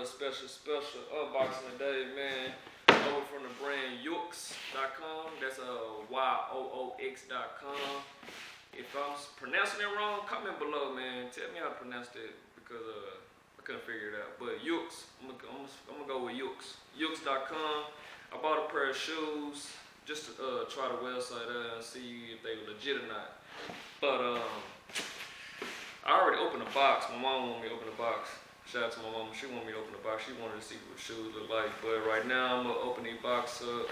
special unboxing today, man. Over from the brand YOOX.com. That's YOOX.com. If I'm pronouncing it wrong, comment below, man. Tell me how to pronounce that because I couldn't figure it out. But YOOX, I'm gonna go with YOOX. YOOX.com. I bought a pair of shoes just to try the website out and see if they were legit or not. But I already opened the box. My mom wanted me to open the box. Shout out to my mom. She wanted me to open the box. She wanted to see what shoes look like. But right now, I'm gonna open the box up.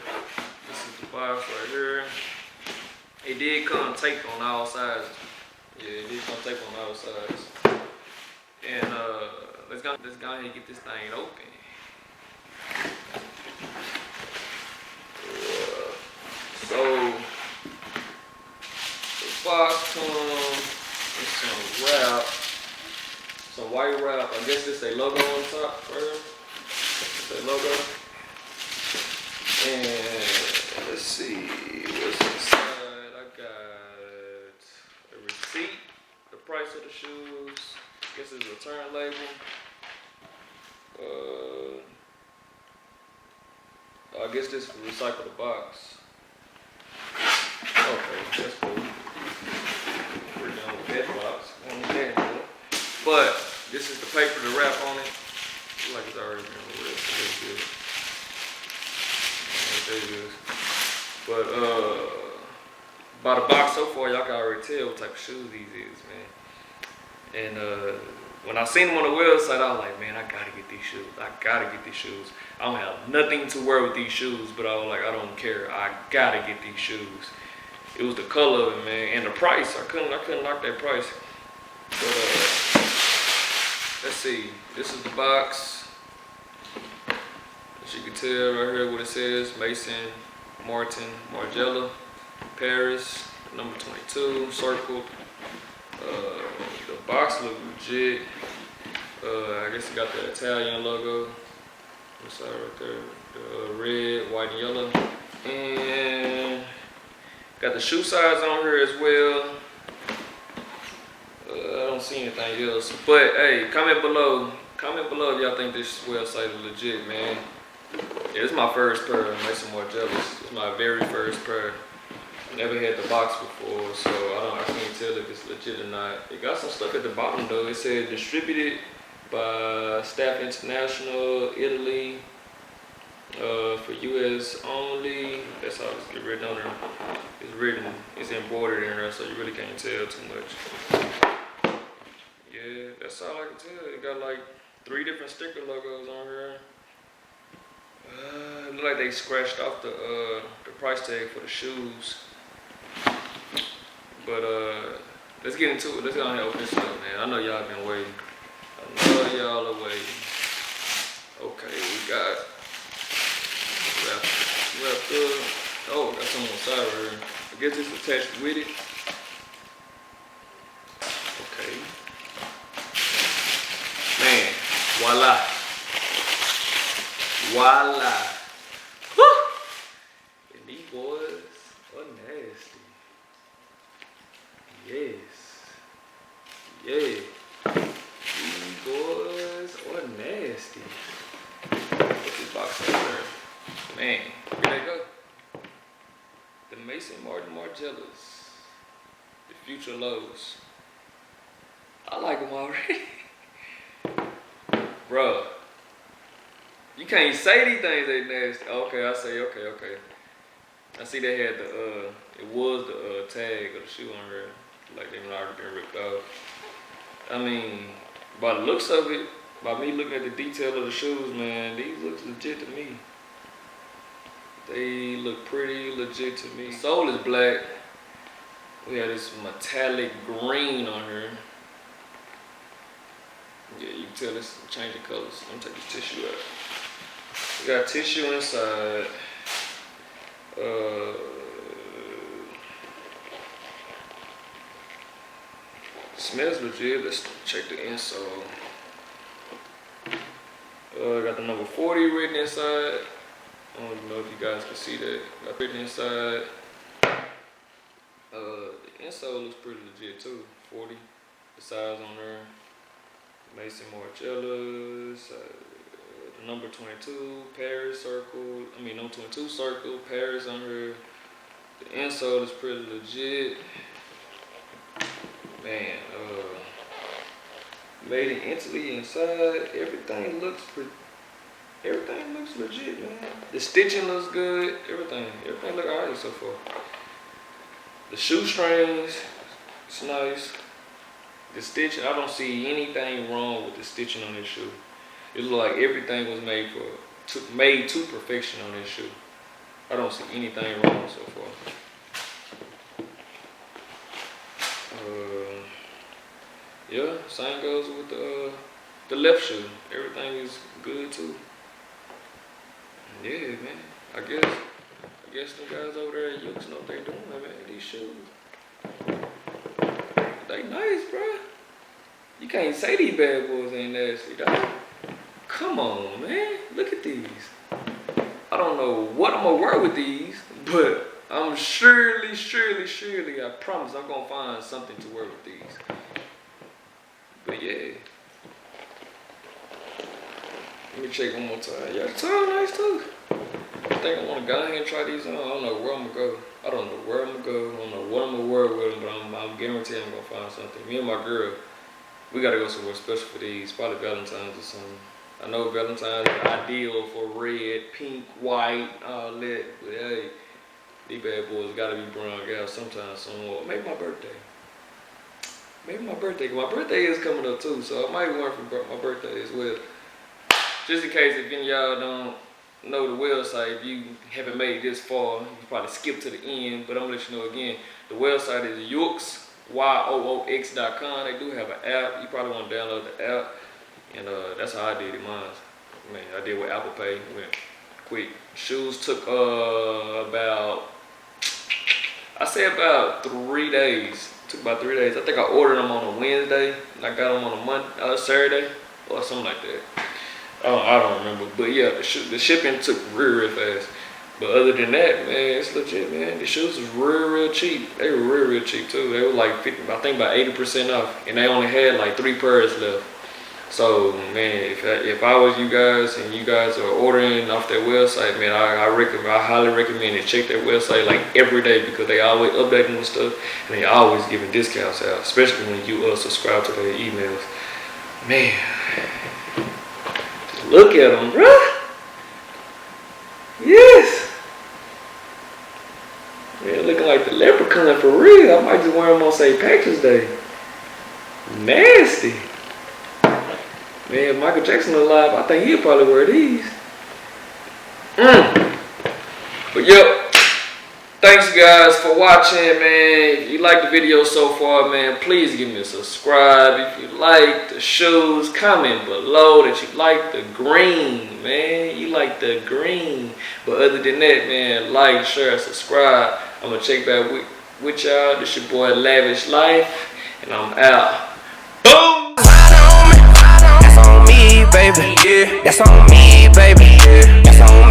This is the box right here. It did come taped on all sides. Yeah, it did come taped on all sides. And let's go ahead and get this thing open. So the box comes with some wrap, some white wrap. I guess this a logo on top right here. It's a logo. And let's see what's inside. I got a receipt, the price of the shoes. I guess it's a return label. I guess this is recycle the box. Okay, that's cool. We're done with that box. But this is the paper to wrap on it. Looks like it's already been ripped. That's good. But by the box so far, y'all can already tell what type of shoes these is, man. And when I seen them on the website, I was like, man, I gotta get these shoes. I don't have nothing to wear with these shoes, but I was like, I don't care. I gotta get these shoes. It was the color of it, man, and the price. I couldn't knock that price. But let's see. This is the box. As you can tell right here what it says, Maison Martin Margielas, Paris, number 22, circled. The box look legit. I guess it got the Italian logo. What's that right there? The red, white, and yellow. And got the shoe size on here as well. I don't see anything else. But hey, comment below if y'all think this website is legit, man. Yeah, it's my first pair of Maison Margielas. It's my very first pair. Never had the box before, so I can't tell if it's legit or not. It got some stuff at the bottom though. It said distributed by Staff International, Italy, for US only. That's how it's written on there. It's embroidered in there, so you really can't tell too much. Yeah, that's all I can tell. It got like 3 different sticker logos on here. It look like they scratched off the price tag for the shoes. But let's get into it. Let's go ahead and open this up, man. I know y'all been waiting. I know y'all are waiting. Okay, we got wrapped up. Oh, got some on the side right here. I guess it's attached with it. Okay. Man, voila. Voila. Woo! And these boys are nasty. Yes. Yeah. These boys are nasty. Put this box up there. Man, here they go. The Maison Martin Margielas. The future lows. I like them already. Bruh. You can't say these things they nasty. Okay, I say okay. I see they had the it was the tag of the shoe on there. Like they already been ripped off. I mean, by the looks of it, by me looking at the detail of the shoes, man, these look legit to me. They look pretty legit to me. The sole is black. We have this metallic green on here. Yeah, you can tell it's changing colors. Let me take this tissue out. We got tissue inside. Smells legit. Let's check the insole. Got the number 40 written inside. I don't even know if you guys can see that. Got written inside. The insole looks pretty legit too. 40. The size on there. Maison Margielas. number 22, Paris circle. I mean, number 22 circle, Paris on her. The insole is pretty legit. Man, made in Italy inside. Everything looks legit, man. The stitching looks good. Everything look alright so far. The shoestrings, it's nice. The stitching, I don't see anything wrong with the stitching on this shoe. It looks like everything was made to perfection on this shoe. I don't see anything wrong so far. Yeah, same goes with the left shoe. Everything is good too. Yeah, man. I guess the guys over there at YOOX know what they doing, man. These shoes, they nice, bro. You can't say these bad boys ain't nasty, dog. Come on, man. Look at these. I don't know what I'm gonna wear with these, but I'm surely, I promise I'm gonna find something to wear with these. But yeah. Let me check one more time. Yeah, the tile nice too. I think I wanna go ahead and try these on. I don't know where I'm gonna go. I don't know where I'm gonna go. I don't know what I'm gonna wear with them, but I'm guaranteed I'm gonna find something. Me and my girl, we gotta go somewhere special for these. Probably Valentine's or something. I know Valentine's is ideal for red, pink, white, all that. But hey, these bad boys gotta be brown gals sometime soon. Or maybe my birthday. Maybe my birthday. My birthday is coming up too, so I might wear for my birthday as well. Just in case if any of y'all don't know the website, if you haven't made it this far, you probably skip to the end. But I'm gonna let you know again. The website is YOOX, YOOX.com. They do have an app. You probably want to download the app. And that's how I did it, mine. Man, I did with Apple Pay. Went quick. Shoes took about 3 days. Took about 3 days. I think I ordered them on a Wednesday, and I got them on a Saturday, or something like that. I don't remember. But yeah, the shipping took real fast. But other than that, man, it's legit, man. The shoes was real cheap. They were real cheap too. They were like 50, I think about 80% off, and they only had like 3 pairs left. So man, if I was you guys and you guys are ordering off their website, man, I highly recommend it. Check their website like every day because they always updating with stuff and they always giving discounts out, especially when you subscribe to their emails. Man, just look at them, bruh. Yes. Man, looking like the leprechaun for real. I might just wear them on St. Patrick's Day. Nasty. Man, if Michael Jackson alive, I think he'll probably wear these. But yep, thanks guys for watching, man. If you like the video so far, man, please give me a subscribe. If you like the shoes, comment below that you like the green, man. You like the green. But other than that, man, like, share, subscribe. I'm gonna check back with y'all. This your boy Lavish Life, and I'm out. Boom! Baby, yeah, that's on me, baby, yeah, that's on